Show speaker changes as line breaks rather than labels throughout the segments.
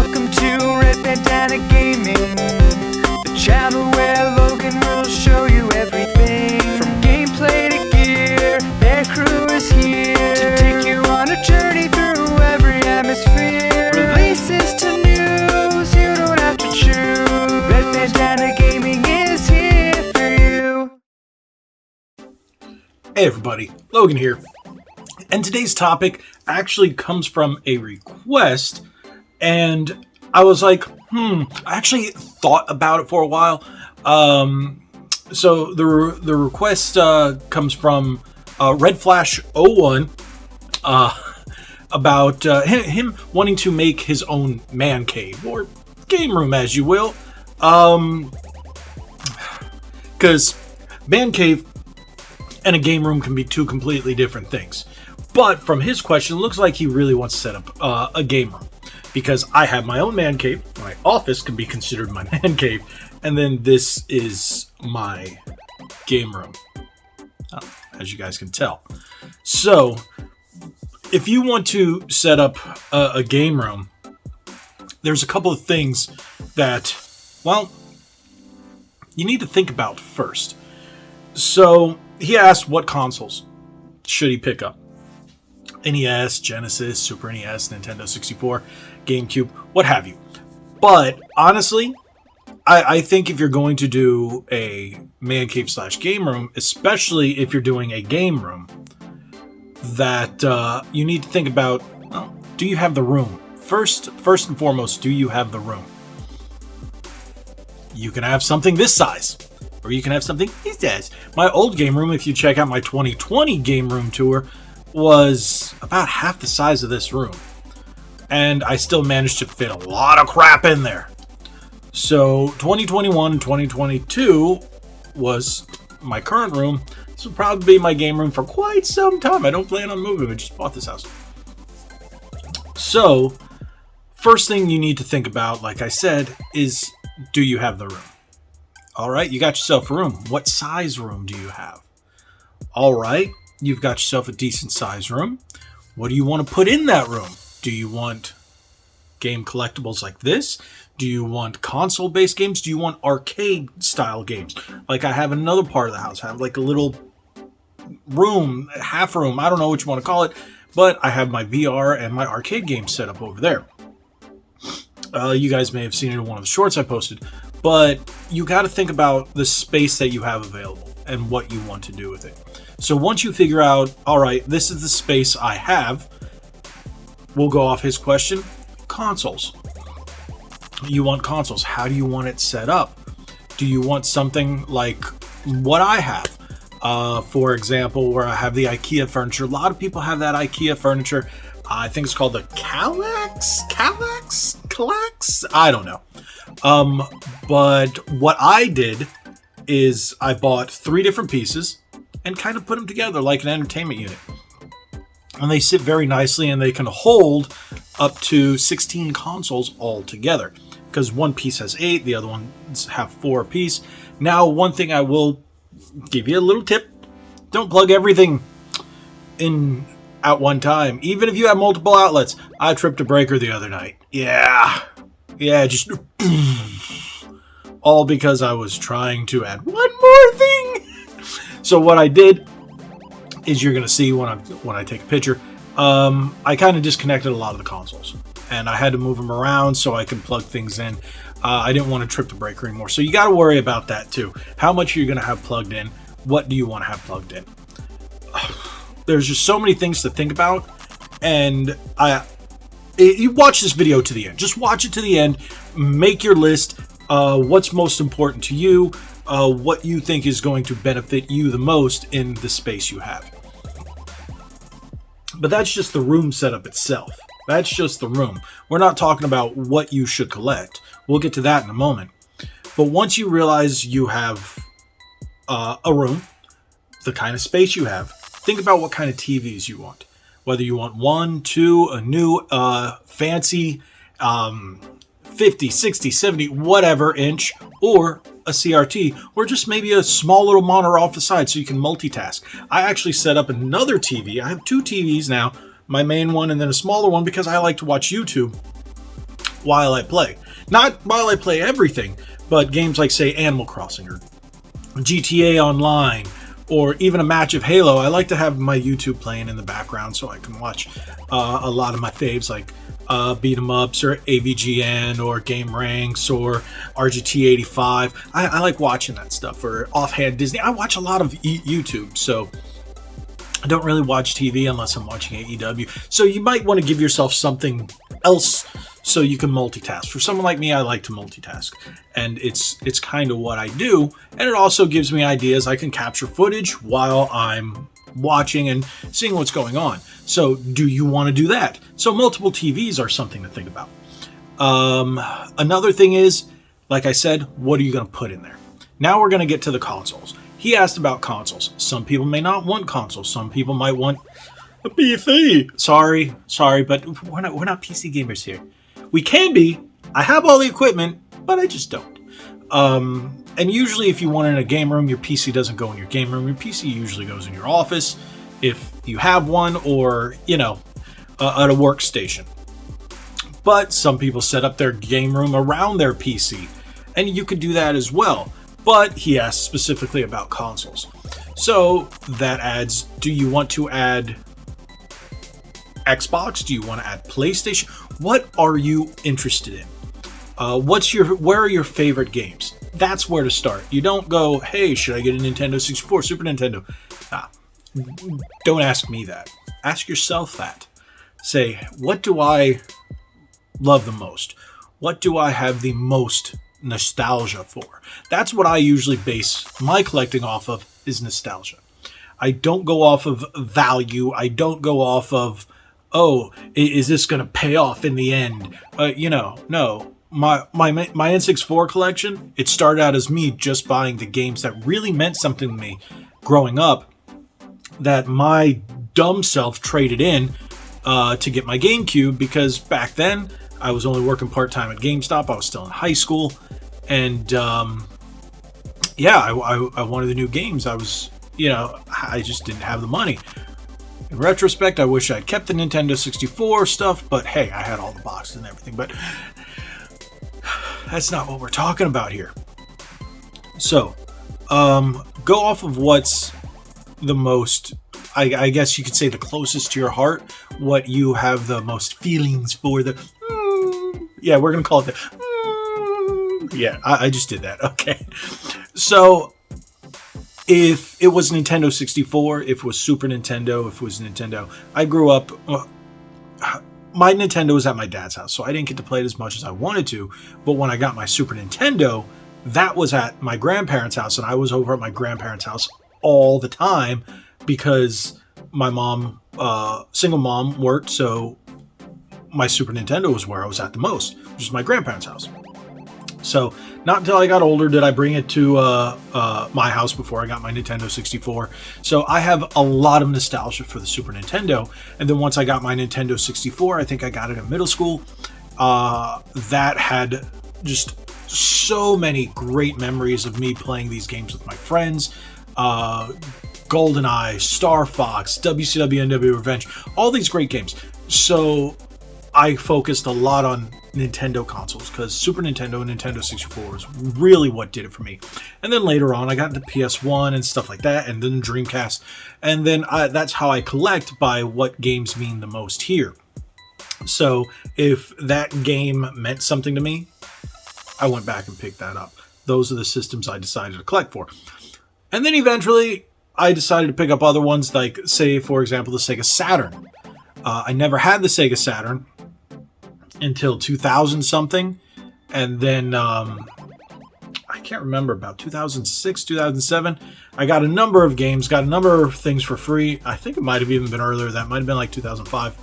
Welcome to Red Bandana Gaming, the channel where Logan will show you everything. From gameplay to gear, their crew is here to take you on a journey through every atmosphere. Releases to news, you don't have to choose. Red Bandana Gaming is here for you.
Hey everybody, Logan here. And today's topic actually comes from a request, and I was like, I actually thought about it for a while. So the request comes from Red Flash 01 about him wanting to make his own man cave, or game room as you will. Because man cave and a game room can be two completely different things. But from his question, it looks like he really wants to set up a game room. Because I have my own man cave. My office can be considered my man cave. And then this is my game room, as you guys can tell. So, if you want to set up a game room, there's a couple of things that, well, you need to think about first. So, he asked what consoles should he pick up. NES, Genesis, Super NES, Nintendo 64, GameCube, what have you. But honestly, I think if you're going to do a man cave / game room, especially if you're doing a game room, that you need to think about, well, do you have the room? First and foremost, do you have the room? You can have something this size, or you can have something this size. My old game room, if you check out my 2020 game room tour, was about half the size of this room, and I still managed to fit a lot of crap in there. So 2021 and 2022 was my current room. This will probably be my game room for quite some time. I don't plan on moving. I just bought this house. So first thing you need to think about, like I said, is do you have the room? All right, you got yourself a room. What size room do you have? All right, you've got yourself a decent size room. What do you want to put in that room? Do you want game collectibles like this? Do you want console-based games? Do you want arcade-style games? Like I have another part of the house. I have like a little room, half room. I don't know what you want to call it. But I have my VR and my arcade games set up over there. You guys may have seen it in one of the shorts I posted. But you got to think about the space that you have available and what you want to do with it. So once you figure out, all right, this is the space I have, we'll go off his question, consoles. You want consoles. How do you want it set up? Do you want something like what I have? For example, where I have the IKEA furniture. A lot of people have that IKEA furniture. I think it's called the Kallax? I don't know. But what I did is I bought 3 different pieces and kind of put them together like an entertainment unit. And they sit very nicely, and they can hold up to 16 consoles all together. Because one piece has 8, the other ones have 4 apiece. Now, one thing I will give you a little tip. Don't plug everything in at one time. Even if you have multiple outlets. I tripped a breaker the other night. Yeah, just all because I was trying to add one more thing. So what I did is, you're going to see when I take a picture, I kind of disconnected a lot of the consoles, and I had to move them around so I could plug things in. I didn't want to trip the breaker anymore. So you got to worry about that too. How much are you going to have plugged in? What do you want to have plugged in? There's just so many things to think about, and you watch this video to the end. Just watch it to the end. Make your list. What's most important to you? What you think is going to benefit you the most in the space you have. But that's just the room setup itself. That's just the room. We're not talking about what you should collect. We'll get to that in a moment. But once you realize you have a room, the kind of space you have, think about what kind of TVs you want. Whether you want 1, 2, a new fancy 50, 60, 70, whatever inch, or a CRT, or just maybe a small little monitor off the side so you can multitask. I actually set up another TV. I have 2 TVs now, my main one and then a smaller one, because I like to watch YouTube while I play. Not while I play everything, but games like, say, Animal Crossing or GTA Online, or even a match of Halo. I like to have my YouTube playing in the background so I can watch a lot of my faves, like beat 'em ups or AVGN or Game Ranks or RGT 85. I like watching that stuff, or offhand Disney. I watch a lot of YouTube, so I don't really watch TV unless I'm watching AEW. So you might want to give yourself something else so you can multitask. For someone like me, I like to multitask, and it's kind of what I do. And it also gives me ideas. I can capture footage while I'm watching and seeing what's going on. So do you want to do that? So multiple TVs are something to think about. Another thing is, like I said, what are you going to put in there? Now we're going to get to the consoles. He asked about consoles. Some people may not want consoles. Some people might want a PC. Sorry, but we're not PC gamers here. We can be. I have all the equipment, but I just don't. And usually if you want it in a game room, your PC doesn't go in your game room. Your PC usually goes in your office, if you have one, or, at a workstation. But some people set up their game room around their PC, and you could do that as well. But he asked specifically about consoles. So that adds, do you want to add Xbox? Do you want to add PlayStation? What are you interested in? Where are your favorite games? That's where to start. You don't go, hey, should I get a Nintendo 64, Super Nintendo? Don't ask me that. Ask yourself that. Say, what do I love the most? What do I have the most nostalgia for? That's what I usually base my collecting off of, is nostalgia. I don't go off of value. I don't go off of, oh, is this going to pay off in the end? No. My N64 collection, it started out as me just buying the games that really meant something to me growing up, that my dumb self traded in to get my GameCube, because back then I was only working part-time at GameStop. I was still in high school, and I wanted the new games. I just didn't have the money. In retrospect, I wish I'd kept the Nintendo 64 stuff, but hey, I had all the boxes and everything. But that's not what we're talking about here. So, go off of what's the most, I guess you could say, the closest to your heart, what you have the most feelings for. We're going to call it the I just did that. Okay. So, if it was Nintendo 64, if it was Super Nintendo, if it was Nintendo, I grew up, my Nintendo was at my dad's house, so I didn't get to play it as much as I wanted to. But when I got my Super Nintendo, that was at my grandparents' house, and I was over at my grandparents' house all the time because my mom, single mom, worked, so my Super Nintendo was where I was at the most, which is my grandparents' house. So not until I got older did I bring it to my house before I got my Nintendo 64. So I have a lot of nostalgia for the Super Nintendo. And then once I got my Nintendo 64, I think I got it in middle school. That had just so many great memories of me playing these games with my friends. GoldenEye, Star Fox, WCW NW Revenge, all these great games. So I focused a lot on Nintendo consoles, because Super Nintendo and Nintendo 64 was really what did it for me. And then later on I got into PS1 and stuff like that, and then Dreamcast, and then that's how I collect, by what games mean the most here. So if that game meant something to me, I went back and picked that up. Those are the systems I decided to collect for. And then eventually I decided to pick up other ones, like, say, for example, the Sega Saturn. I never had the Sega Saturn until 2000 something, and then I can't remember, about 2006, 2007, I got a number of games, got a number of things for free. I think it might have even been earlier. That might have been like 2005,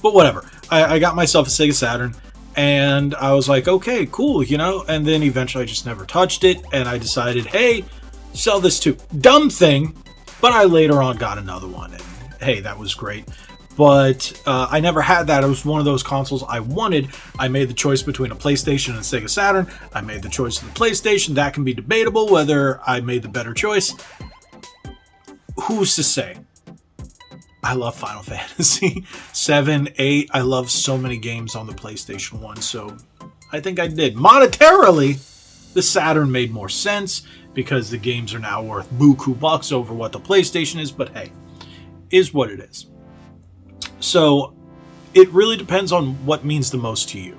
but whatever. I got myself a Sega Saturn, and I was like, okay, cool, and then eventually I just never touched it, and I decided, hey, sell this too. Dumb thing, but I later on got another one, and hey, that was great. But I never had that. It was one of those consoles I wanted. I made the choice between a PlayStation and a Sega Saturn. I made the choice of the PlayStation. That can be debatable whether I made the better choice. Who's to say? I love Final Fantasy 7, 8. I love so many games on the PlayStation 1, so I think I did. Monetarily, the Saturn made more sense because the games are now worth buku bucks over what the PlayStation is, but hey, is what it is. So it really depends on what means the most to you.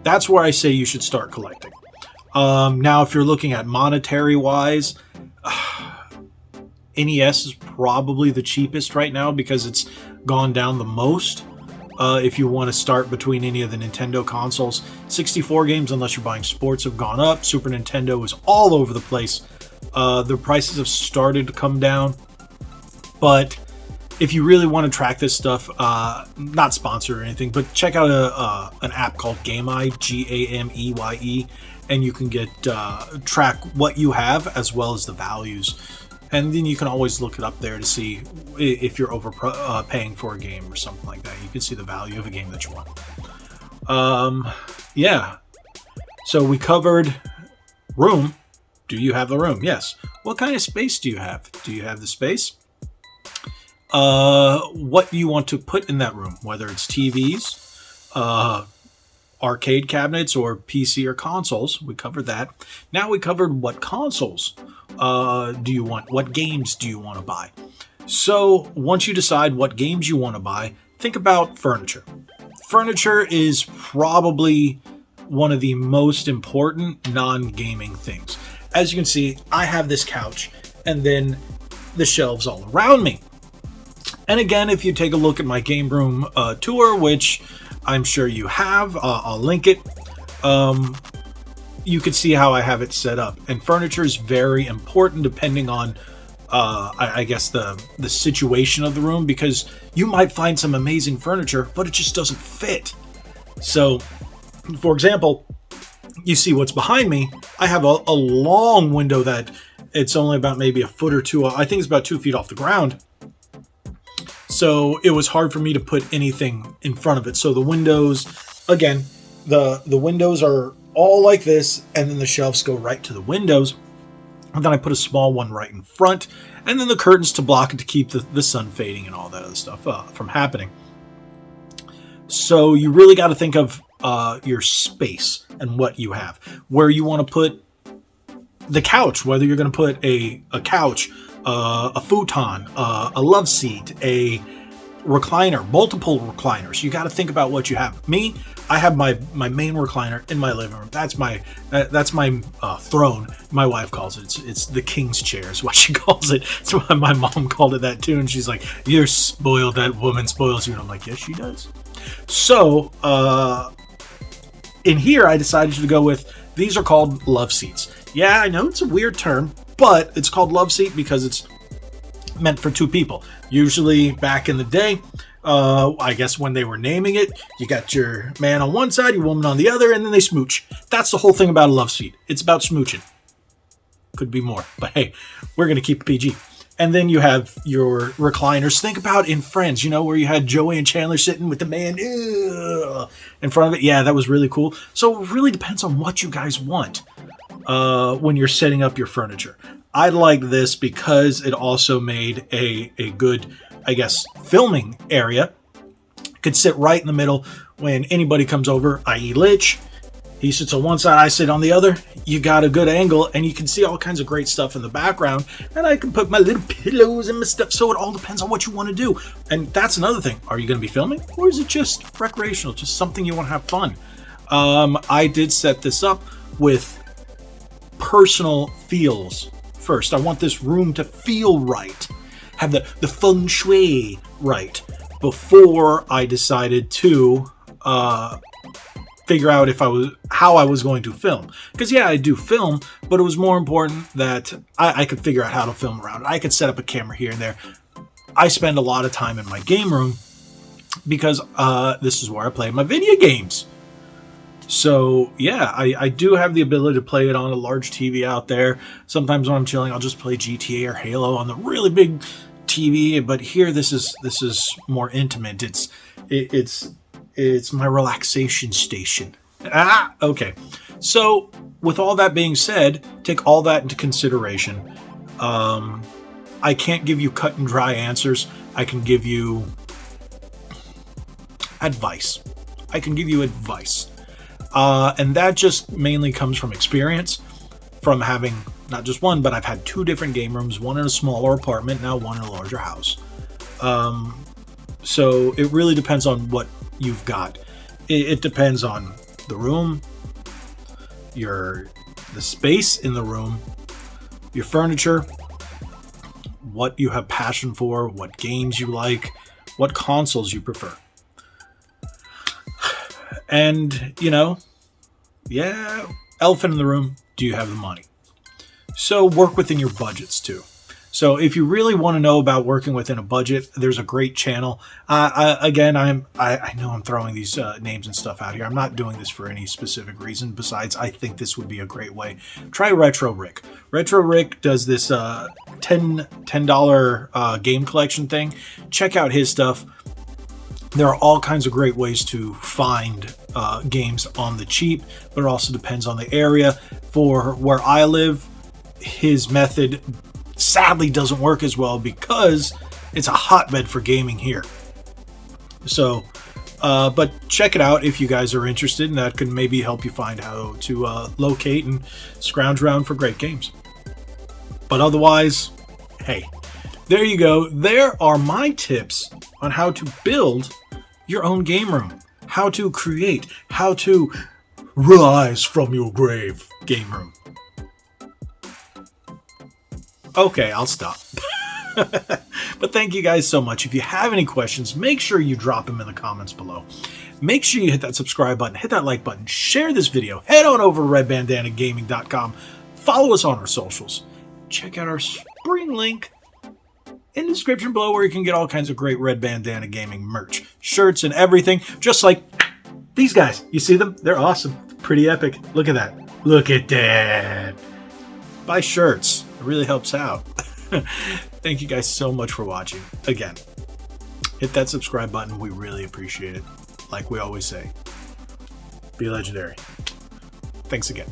That's where I say you should start collecting. Now, if you're looking at monetary wise, NES is probably the cheapest right now because it's gone down the most. If you want to start between any of the Nintendo consoles, 64 games, unless you're buying sports, have gone up. Super Nintendo is all over the place. The prices have started to come down, but if you really want to track this stuff, not sponsored or anything, but check out an app called Gameye, Gameye, and you can get track what you have as well as the values. And then you can always look it up there to see if you're overpaying for a game or something like that. You can see the value of a game that you want. Yeah. So we covered room. Do you have the room? Yes. What kind of space do you have? Do you have the space? What do you want to put in that room? Whether it's TVs, arcade cabinets, or PC or consoles. We covered that. Now we covered what consoles do you want? What games do you want to buy? So once you decide what games you want to buy, think about furniture. Furniture is probably one of the most important non-gaming things. As you can see, I have this couch and then the shelves all around me. And again, if you take a look at my Gameroom tour, which I'm sure you have, I'll link it. You can see how I have it set up. And furniture is very important depending on, I guess, the situation of the room, because you might find some amazing furniture, but it just doesn't fit. So, for example, you see what's behind me. I have a long window that it's only about maybe a foot or two. I think it's about 2 feet off the ground. So it was hard for me to put anything in front of it. So the windows, again, the windows are all like this, and then the shelves go right to the windows. And then I put a small one right in front, and then the curtains to block it to keep the sun fading and all that other stuff from happening. So you really got to think of your space and what you have. Where you want to put the couch, whether you're going to put a couch, a futon, a love seat, a recliner, multiple recliners. You got to think about what you have. Me, I have my main recliner in my living room. That's my throne. My wife calls it. It's the king's chair is what she calls it. That's why my mom called it that too. And she's like, "You're spoiled. That woman spoils you." And I'm like, "Yes, she does." So in here, I decided to go with, these are called love seats. Yeah, I know it's a weird term, but it's called love seat because it's meant for two people. Usually back in the day, I guess when they were naming it, you got your man on one side, your woman on the other, and then they smooch. That's the whole thing about a love seat. It's about smooching. Could be more, but hey, we're going to keep it PG. And then you have your recliners. Think about in Friends, where you had Joey and Chandler sitting with the man in front of it. Yeah, that was really cool. So it really depends on what you guys want when you're setting up your furniture. I like this because it also made a good, I guess, filming area. Could sit right in the middle when anybody comes over, i.e. Lich. He sits on one side, I sit on the other. You got a good angle, and you can see all kinds of great stuff in the background. And I can put my little pillows and my stuff. So it all depends on what you want to do. And that's another thing. Are you going to be filming? Or is it just recreational? Just something you want to have fun? I did set this up with personal feels first. I want this room to feel right. Have the feng shui right. Before I decided to figure out how I was going to film. Because yeah, I do film, but it was more important that I could figure out how to film around it. I could set up a camera here and there. I spend a lot of time in my game room because this is where I play my video games. So yeah, I do have the ability to play it on a large TV out there. Sometimes when I'm chilling, I'll just play GTA or Halo on the really big TV. But here, this is more intimate. It's my relaxation station. Okay. So with all that being said, take all that into consideration. I can't give you cut and dry answers. I can give you advice. And that just mainly comes from experience, from having not just one, but I've had 2 different game rooms, one in a smaller apartment, now one in a larger house. So it really depends on what you've got. It depends on the room, the space in the room, your furniture, what you have passion for, what games you like, what consoles you prefer. And, elephant in the room, do you have the money? So work within your budgets too. So if you really want to know about working within a budget, there's a great channel. I know I'm throwing these names and stuff out here. I'm not doing this for any specific reason. Besides, I think this would be a great way. Try Retro Rick. Retro Rick does this $10 game collection thing. Check out his stuff. There are all kinds of great ways to find games on the cheap, but it also depends on the area. For where I live, his method sadly doesn't work as well because it's a hotbed for gaming here. So, but check it out if you guys are interested, and that can maybe help you find how to locate and scrounge around for great games. But otherwise, hey, there you go. There are my tips on how to build your own game room, how to create, how to rise from your grave game room. Okay, I'll stop. But thank you guys so much. If you have any questions, make sure you drop them in the comments below. Make sure you hit that subscribe button, hit that like button, share this video, head on over to redbandanagaming.com, follow us on our socials, check out our spring link in the description below where you can get all kinds of great Red Bandana Gaming merch, shirts and everything, just like these guys. You see them? They're awesome. Pretty epic. Look at that. Look at that. Buy shirts. It really helps out. Thank you guys so much for watching. Again, hit that subscribe button. We really appreciate it. Like we always say, be legendary. Thanks again.